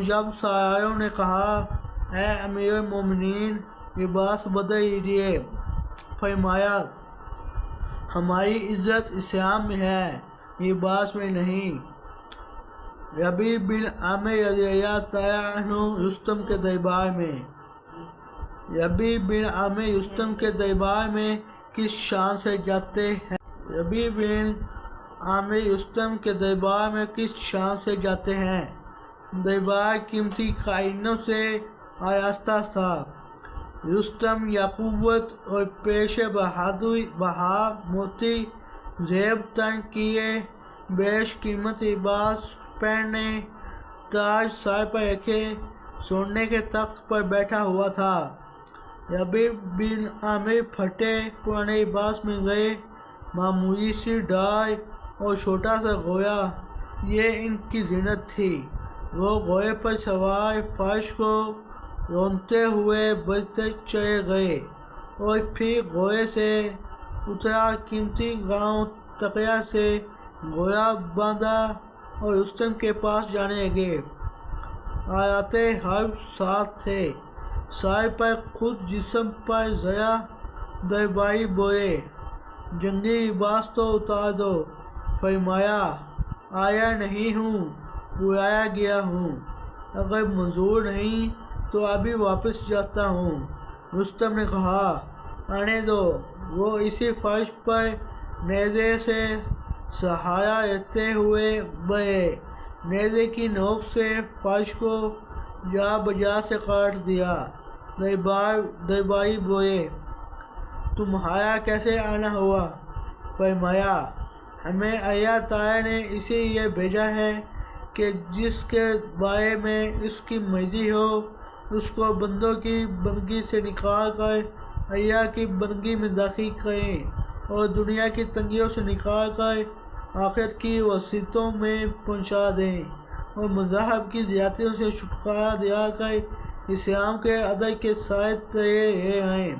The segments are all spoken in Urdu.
جب سایوں نے کہا اے امیر مومنین لباس بدل لیجیے، فرمایا ہماری عزت اسلام میں ہے، لباس میں نہیں۔ ربیع بن عامر رضی اللہ تعالیٰ عنہ رستم کے دربار میں۔ ربیع بن عامر رستم کے دربار میں کس شان سے جاتے ہیں؟ ربیع بن عامر رستم کے دربار میں کس شان سے جاتے ہیں؟ دربار قیمتی خزانوں سے آراستہ تھا۔ رستم یا قوت اور پیش بہادری، بہار موتی، زیب تن کیے، بیش قیمت لباس پہنے، تاج سر پر رکھے، سونے کے تخت پر بیٹھا ہوا تھا۔ ربیع بن عامر پھٹے پرانے لباس میں گئے، معمولی سی ڈال اور چھوٹا سا گھوڑا، یہ ان کی زینت تھی۔ وہ گھوڑے پر سوار فرش کو رونتے ہوئے برتر چلے گئے اور پھر گھوڑے سے اترا، قیمتی گاؤں تکیا سے گھوڑا باندھا اور رستم کے پاس جانے لگے۔ آلات حرب ساتھ تھے، سر پر خود جسم پر زرہ۔ درباری بولے جنگی لباس تو اتار دو۔ فرمایا آیا نہیں ہوں، بلایا گیا ہوں، اگر منظور نہیں تو ابھی واپس جاتا ہوں۔ رستم نے کہا آنے دو۔ وہ اسی فرش پر نیزے سے سہارا لیتے ہوئے بڑھے، نیزے کی نوک سے فرش کو جا بجا سے کاٹ دیا۔ درباری بولے تمہارا کیسے آنا ہوا؟ فرمایا ہمیں اللہ تعالیٰ نے اسی لیے بھیجا ہے کہ جس کے بارے میں اس کی مرضی ہو اس کو بندوں کی بندگی سے نکال کر اللہ کی بندگی میں داخل کریں، اور دنیا کی تنگیوں سے نکال کر آخرت کی وسعتوں میں پہنچا دیں، اور مذاہب کی زیادتیوں سے چھٹکارا دلا کر اسلام کے عدل کے سائے تلے لے آئیں۔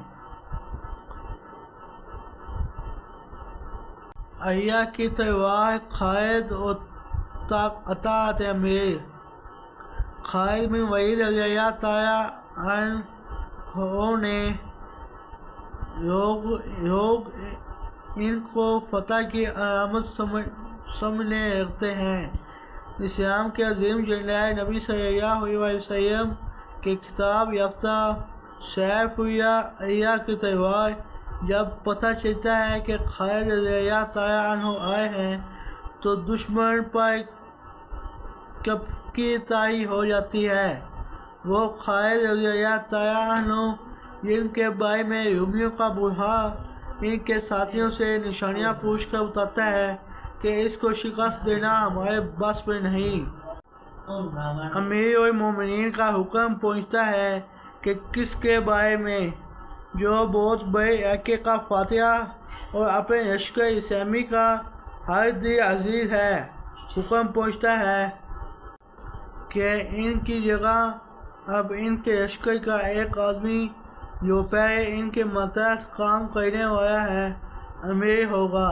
اللہ کی تلوار خالد اور اطاعت امیر۔ خالد بن ولید رضی اللہ تعالیٰ عنہ نے لوگ ان کو فتح کی علامت سمجھنے لگتے ہیں۔ اسلام کے عظیم جنرل نبی صلی اللہ علیہ وسلم کے خطاب یافتہ سیف اللہ کی تلوار جب پتہ چلتا ہے کہ خالد رضی اللہ تعالیٰ عنہ آئے ہیں تو دشمن پر کب کی طاری ہو جاتی ہے۔ وہ خالد رضی اللہ تعالیٰ عنہ جن کے بارے میں رومیوں کا بڑھا ان کے ساتھیوں سے نشانیاں پوچھ کر بتاتا ہے کہ اس کو شکست دینا ہمارے بس میں نہیں۔ امیر المومنین کا حکم پہنچتا ہے کہ کس کے بارے میں؟ جو بہت بڑے علاقے کا فاتح اور اپنے لشکر اسلامی کا ہر دل عزیز ہے۔ حکم پہنچتا ہے کہ ان کی جگہ اب ان کے لشکر کا ایک آدمی جو پہلے ان کے ماتحت کام کرنے والا ہے امیر ہوگا۔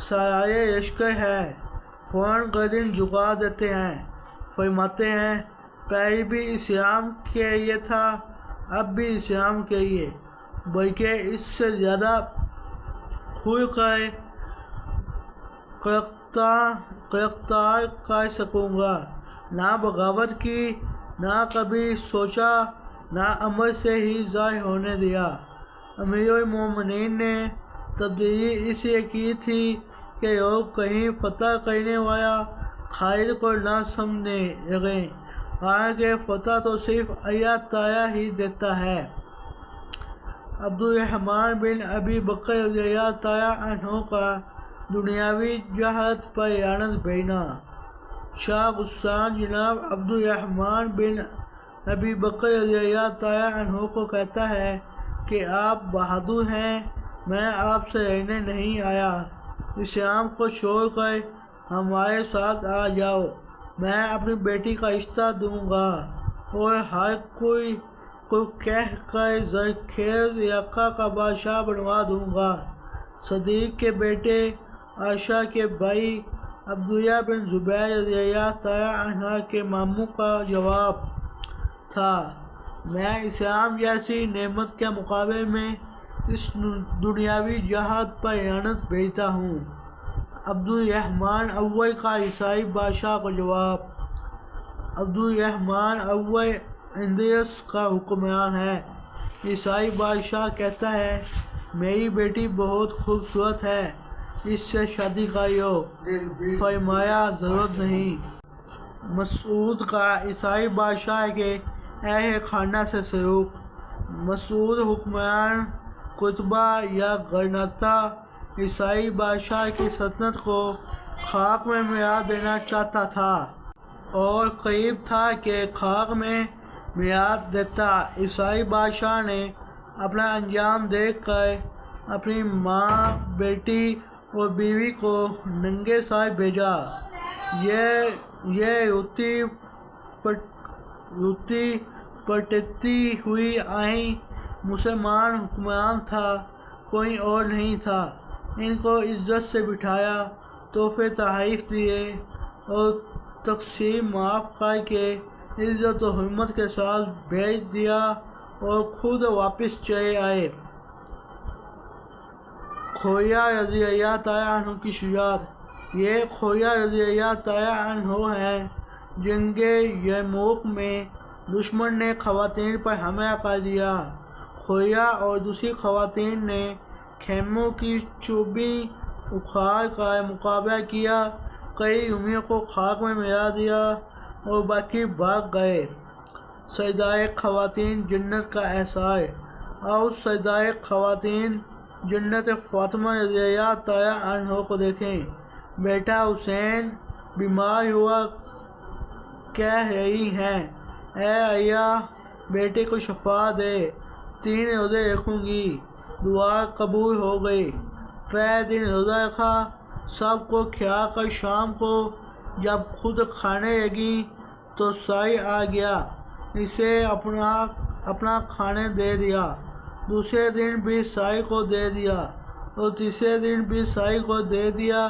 سالار لشکر ہے، فوراً گردن جھکا دیتے ہیں، فرماتے ہیں پہلے بھی اسلام کے لیے تھا، اب بھی اسلام کے لیے، بلکہ اس سے زیادہ کھل کر گرفتار کر سکوں گا۔ نہ بغاوت کی، نہ کبھی سوچا، نہ عمل سے ہی ظاہر ہونے دیا۔ امیر المومنین نے تبدیلی اس لیے کی تھی کہ لوگ کہیں فتح کرنے والا خالد کو نہ سمجھنے لگیں، حالانکہ فتح تو صرف اللہ تعالیٰ ہی دیتا ہے۔ عبدالرحمن بن ابی بکر رضی اللہ تعالیٰ عنہ کا دنیاوی جہاد پر لعنت بھیجنا۔ شاہ غسان جناب عبدالرحمن بن ابی بکر رضی اللہ تعالیٰ عنہ کو کہتا ہے کہ آپ بہادر ہیں، میں آپ سے لڑنے نہیں آیا، اسلام کو چھوڑ کر ہمارے ساتھ آ جاؤ، میں اپنی بیٹی کا رشتہ دوں گا اور ہر کوئی کو کہہ کر زرخیز علاقہ کا بادشاہ بنوا دوں گا۔ صدیق کے بیٹے، عائشہ کے بھائی، عبداللہ بن زبیر رضی اللہ تعالیٰ عنہ کے ماموں کا جواب تھا، میں اسلام جیسی نعمت کے مقابلے میں اس دنیاوی جہاد پر اعانت بھیجتا ہوں۔ عبدالرحمن اول کا عیسائی بادشاہ کا جواب۔ عبدالرحمن اول اندلس کا حکمران ہے۔ عیسائی بادشاہ کہتا ہے، میری بیٹی بہت خوبصورت ہے، اس سے شادی کریو۔ فرمایا، ضرورت نہیں۔ مسعود کا عیسائی بادشاہ کے اہل خانہ سے سلوک۔ مسعود حکمران قطبہ یا غرناطہ عیسائی بادشاہ کی سلطنت کو خاک میں ملا دینا چاہتا تھا اور قریب تھا کہ خاک میں ملا دیتا۔ عیسائی بادشاہ نے اپنا انجام دیکھ کر اپنی ماں، بیٹی اور بیوی کو ننگے سر بھیجا۔ یہ روتی پٹتی ہوئی آئیں مسلمان حکمران تھا، کوئی اور نہیں تھا۔ ان کو عزت سے بٹھایا، تحفے تحائف دیے اور تقصیر معاف کر کے عزت و حرمت کے ساتھ بھیج دیا اور خود واپس چلے آئے۔ کھویا رضی اللہ تعالیٰ عنہ کی شجاعت۔ یہ کھویا رضی اللہ تعالیٰ عنہ ہیں۔ جنگ یرموک میں دشمن نے خواتین پر حملہ کر دیا۔ کھویا اور دوسری خواتین نے خیموں کی چوبیں اکھاڑ کر مقابلہ کیا، کئی رومیوں کو خاک میں ملا دیا اور باقی بھاگ گئے۔ سردار خواتین جنت کا احسار۔ اور سردار خواتین جنت فاطمہ رضی اللہ تعالیٰ عنہ کو دیکھیں۔ بیٹا حسین بیمار ہوا کہہ رہی ہیں، اے اللہ بیٹے کو شفا دے۔ 3 روزے رکھوں گی، دعا قبول ہو گئی۔ پہلے دن روزہ رکھا، سب کو کھلا کر شام کو جب خود کھانے لگی تو سائی آ گیا، اسے اپنا کھانے دے دیا۔ دوسرے دن بھی سائی کو دے دیا اور تیسرے دن بھی سائی کو دے دیا۔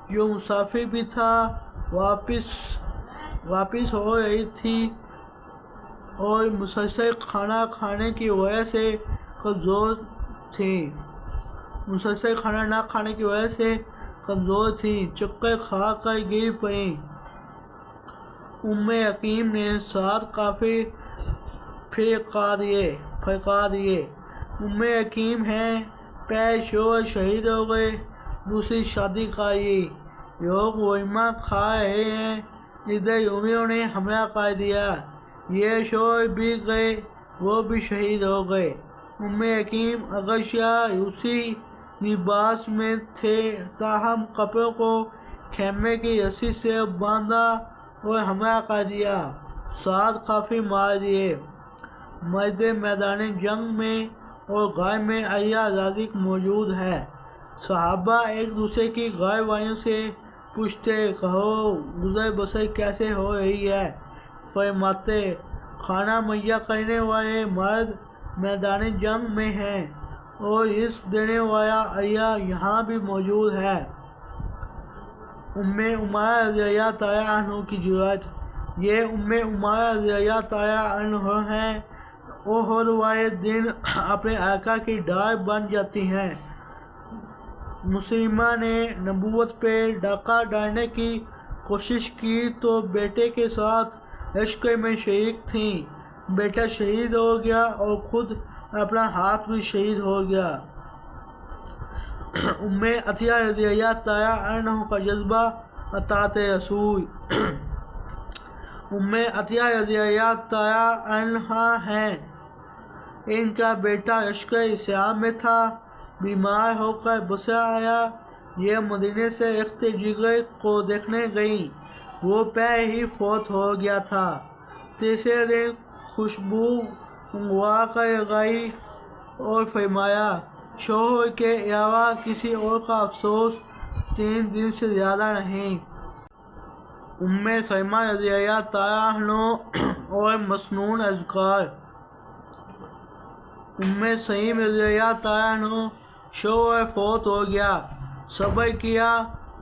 جو مسافر بھی تھا، واپس ہو رہی تھی اور مسلسل کھانا کھانے کی وجہ سے کمزور تھیں، چکر کھا کر گر پڑیں۔ حکیم نے 7 قافلے پھرکا دیے۔ حکیم ہیں، پہلے شوہر شہید ہو گئے، دوسری شادی کر لی، لوگ ولیمہ کھا رہے ہیں، ادھر رومیوں نے حملہ کر دیا، یہ شوہر بھی گئے، وہ بھی شہید ہو گئے۔ حکیم اگرچہ روسی لباس میں تھے، تاہم کپڑوں کو خیمے کی رسی سے باندھا اور حملہ کر دیا، 7 قافلے مار دیے۔ مرد میدان جنگ میں اور گھر میں اللہ رازق موجود ہے۔ صحابہ ایک دوسرے کی گھر والوں سے پوچھتے، کہو گزر بسر کیسے ہو رہی ہے؟ فرماتے، کھانا مہیا کرنے والے مرد میدان جنگ میں ہیں اور رزق دینے والا اللہ یہاں بھی موجود ہے۔ عمارہ رضی اللہ تعالیٰ عنہ کی جرأت۔ یہ عمارہ رضی اللہ تعالیٰ عنہ ہیں، احد والے دن اپنے آقا کی ڈھال بن جاتی ہیں۔ مسلمہ نے نبوت پہ ڈاکہ ڈالنے کی کوشش کی تو بیٹے کے ساتھ لشکر میں شریک تھیں، بیٹا شہید ہو گیا اور خود اپنا ہاتھ بھی شہید ہو گیا۔ عطیہ رضی اللہ تعالیٰ عنہ کا جذبہ اطاعت رسول۔ عطیہ رضی اللہ تعالیٰ عنہ ہیں، ان کا بیٹا لشکر اسلام میں تھا، بیمار ہو کر بصرہ آیا، یہ مدینے سے اخت جگر کو دیکھنے گئیں، وہ پہلے ہی فوت ہو گیا تھا۔ تیسرے دن خوشبو منگوا کر لگائی اور فرمایا، شوہر کے علاوہ کسی اور کا افسوس 3 دن سے زیادہ نہیں۔ سلمہ رضی اللہ تعالیٰ عنہ اور مسنون اذکار۔ سلیم رضی اللہ تعالیٰ عنہ، شوہر فوت ہو گیا، صبر کیا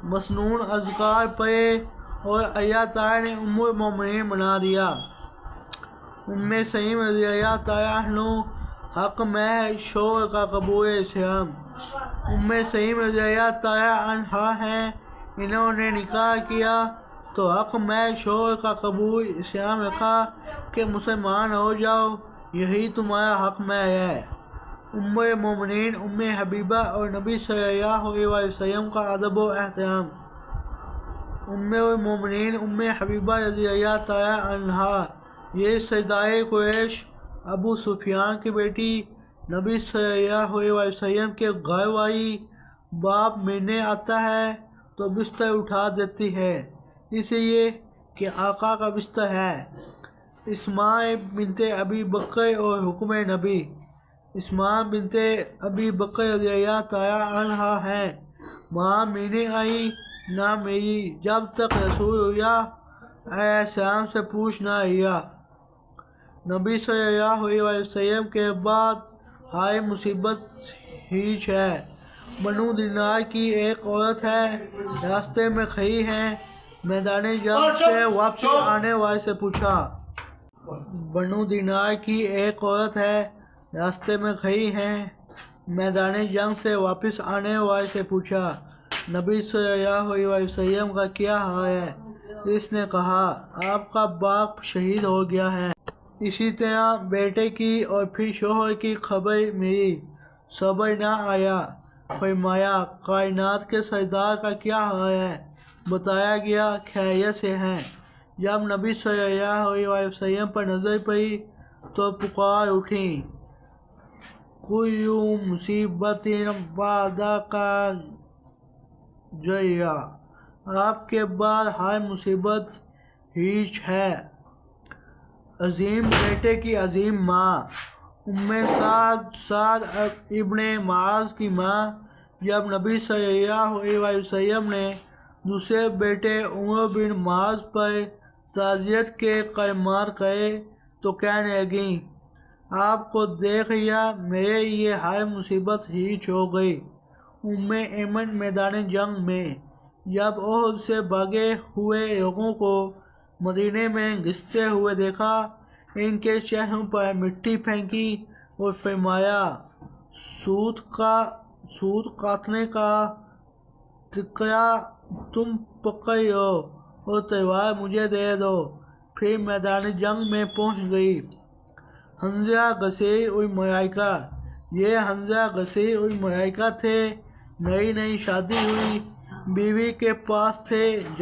مسنون اذکار پڑھے اور اللہ تعالیٰ نے ام المومنین بنا دیا۔ ام سلیم رضی اللہ تعالیٰ عنہ حق میں ہے شوہر کا قبول اسلام۔ ام سلیم رضی اللہ تعالیٰ عنہ ہیں، انہوں نے نکاح کیا تو حق میں شوہر کا قبول اسلام رکھا کہ مسلمان ہو جاؤ، یہی تمہارا حق میں ہے۔ ام المومنین ام حبیبہ اور نبی صلی اللہ علیہ وسلم کا ادب و احترام۔ ام المومنین ام حبیبہ رضی اللہ تعالیٰ عنہا یہ سردار قریش ابو سفیان کی بیٹی، نبی صلی اللہ علیہ وسلم کے گھر والی۔ باپ ملنے آتا ہے تو بستر اٹھا دیتی ہے، اس لیے کہ آقا کا بستر ہے۔ اسماء بنت ابی بکر اور حکم نبی۔ اسماء بنت ابی بکر رضی اللہ تعالیٰ عنہا ہیں، وہاں ملنے آئی نہ ملی جب تک رسول اللہ علیہ السلام سے پوچھ نہ لیا۔ نبی صلی اللہ علیہ وسلم کے بعد ہائے مصیبت ہیچ ہے۔ بنو دینار کی ایک عورت ہے، راستے میں کھڑی ہے، میدان جنگ سے واپس آنے والے سے پوچھا۔ بنو دینار کی ایک عورت ہے، راستے میں کھڑی ہے، میدان جنگ سے واپس آنے والے سے پوچھا، نبی صلی اللہ علیہ وسلم کا کیا حال ہے؟ اس نے کہا، آپ کا باپ شہید ہو گیا ہے۔ اسی طرح بیٹے کی اور پھر شوہر کی خبر ملی، صبر نہ آیا۔ فرمایا، کائنات کے سردار کا کیا حال ہے؟ بتایا گیا، خیریت سے ہیں۔ جب نبی صلی اللہ علیہ وسلم پر نظر پڑی تو پکار اٹھی، کل مصیبت بعدک جاریہ، آپ کے بعد ہر مصیبت ہیچ ہے۔ عظیم بیٹے کی عظیم ماں، ام سعد ابن معاذ کی ماں، جب نبی صلی اللہ علیہ وسلم نے دوسرے بیٹے عمر بن معاذ پر تعزیت کے کلمات کہے تو کہنے لگیں، آپ کو دیکھ لیا میرے لیے ہر مصیبت ہیچ ہو گئی۔ ام ایمن میدان جنگ میں جب احد سے بھاگے ہوئے لوگوں کو مدینے میں گھستے ہوئے دیکھا، ان کے چہروں پر مٹی پھینکی اور فرمایا، سود کاٹنے کا تکیا تم پکڑ لو اور تلوار مجھے دے دو۔ پھر میدان جنگ میں پہنچ گئی۔ حنظلہ غسیل الملائکہ، یہ حنظلہ غسیل الملائکہ تھے، نئی نئی شادی ہوئی بیوی کے پاس تھے۔